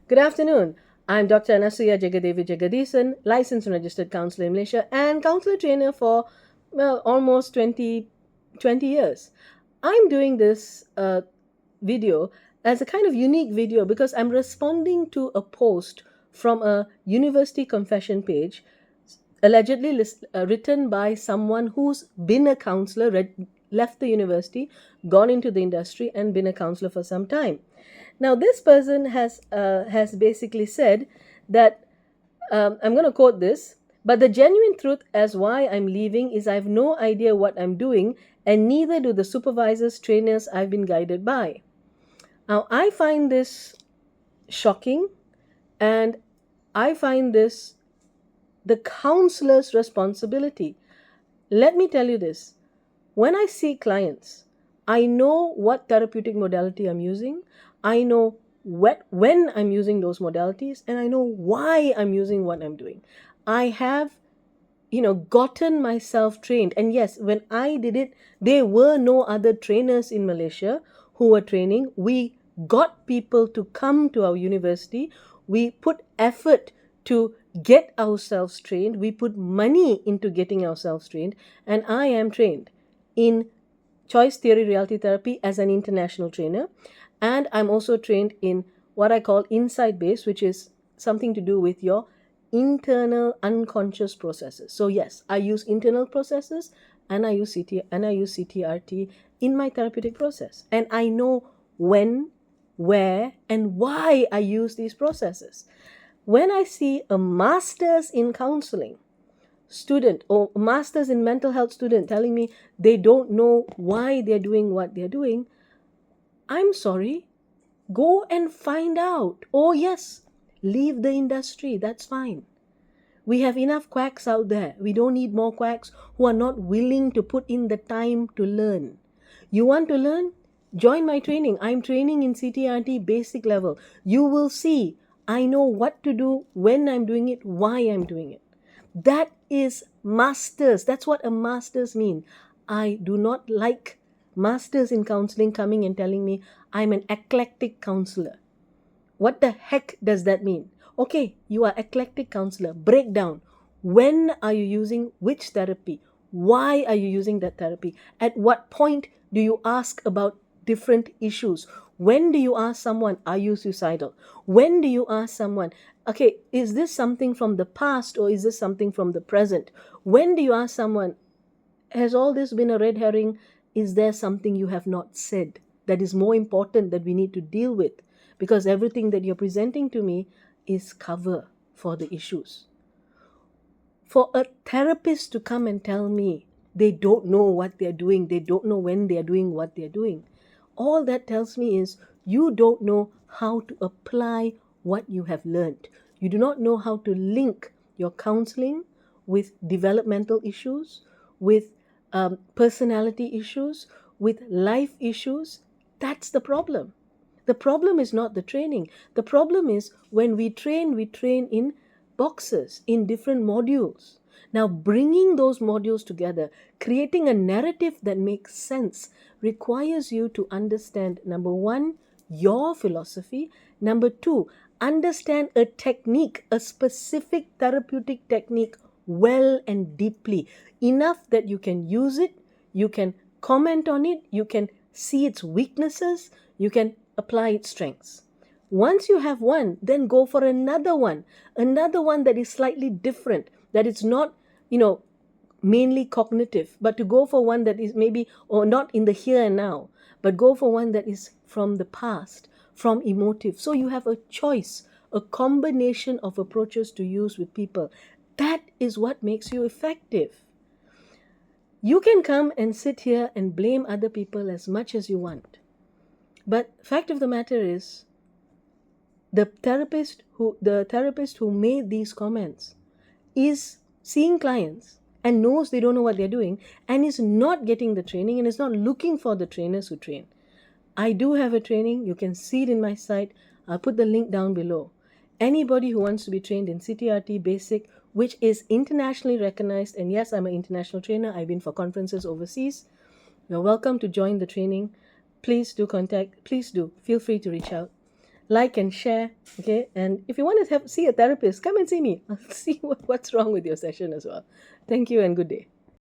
Good afternoon. I'm Dr. Anasuya Jagadevi Jagadisan, licensed and registered counselor in Malaysia and counselor trainer for, well, almost 20 years. I'm doing this video as a kind of unique video because I'm responding to a post from a university confession page allegedly written by someone who's been a counselor, left the university, gone into the industry, and been a counselor for some time. Now, this person has basically said that I'm going to quote this. But the genuine truth as why I'm leaving is I have no idea what I'm doing, and neither do the supervisors, trainers I've been guided by. Now, I find this shocking, and I find this the counselor's responsibility. Let me tell you this. When I see clients, I know what therapeutic modality I'm using. I know when I'm using those modalities, and I know why I'm using what I'm doing. I have, gotten myself trained. And yes, when I did it, there were no other trainers in Malaysia who were training. We got people to come to our university. We put effort to get ourselves trained. We put money into getting ourselves trained. And I am trained in choice theory reality therapy as an international trainer. And I'm also trained in what I call insight based, which is something to do with your internal unconscious processes. So yes, I use internal processes, and I use CTRT in my therapeutic process. And I know when, where, and why I use these processes. When I see a master's in counseling student or master's in mental health student telling me they don't know why they're doing what they're doing, I'm sorry, go and find out. Oh yes, leave the industry, that's fine. We have enough quacks out there. We don't need more quacks who are not willing to put in the time to learn. You want to learn? Join my training. I'm training in CTRT basic level. You will see I know what to do, when I'm doing it, why I'm doing it. That is masters. That's what a masters mean. I do not like masters in counseling coming and telling me I'm an eclectic counselor. What the heck does that mean? Okay, you are eclectic counselor. Break down. When are you using which therapy? Why are you using that therapy? At what point do you ask about different issues? When do you ask someone, are you suicidal? When do you ask someone, okay, is this something from the past or is this something from the present? When do you ask someone, has all this been a red herring? Is there something you have not said that is more important that we need to deal with? Because everything that you're presenting to me is cover for the issues. For a therapist to come and tell me they don't know what they're doing, they don't know when they're doing what they're doing, all that tells me is you don't know how to apply what you have learned. You do not know how to link your counseling with developmental issues, with personality issues, with life issues. That's the problem. The problem is not the training. The problem is when we train in boxes, in different modules. Now, bringing those modules together, creating a narrative that makes sense, requires you to understand number one, your philosophy, number two, understand a technique, a specific therapeutic technique well and deeply, enough that you can use it, you can comment on it, you can see its weaknesses, you can apply its strengths. Once you have one, then go for another one that is slightly different, that it's not, mainly cognitive, but to go for one that is maybe, or not in the here and now, but go for one that is from the past, from emotive. So you have a choice, a combination of approaches to use with people. That is what makes you effective. You can come and sit here and blame other people as much as you want. But fact of the matter is, the therapist who made these comments is seeing clients and knows they don't know what they're doing and is not getting the training and is not looking for the trainers who train. I do have a training. You can see it in my site. I'll put the link down below. Anybody who wants to be trained in CTRT Basic, which is internationally recognized, and yes, I'm an international trainer. I've been for conferences overseas. You're welcome to join the training. Please do feel free to reach out. like and share. Okay, and if you want to see a therapist, come and see me. I'll see what's wrong with your session as well. Thank you and good day.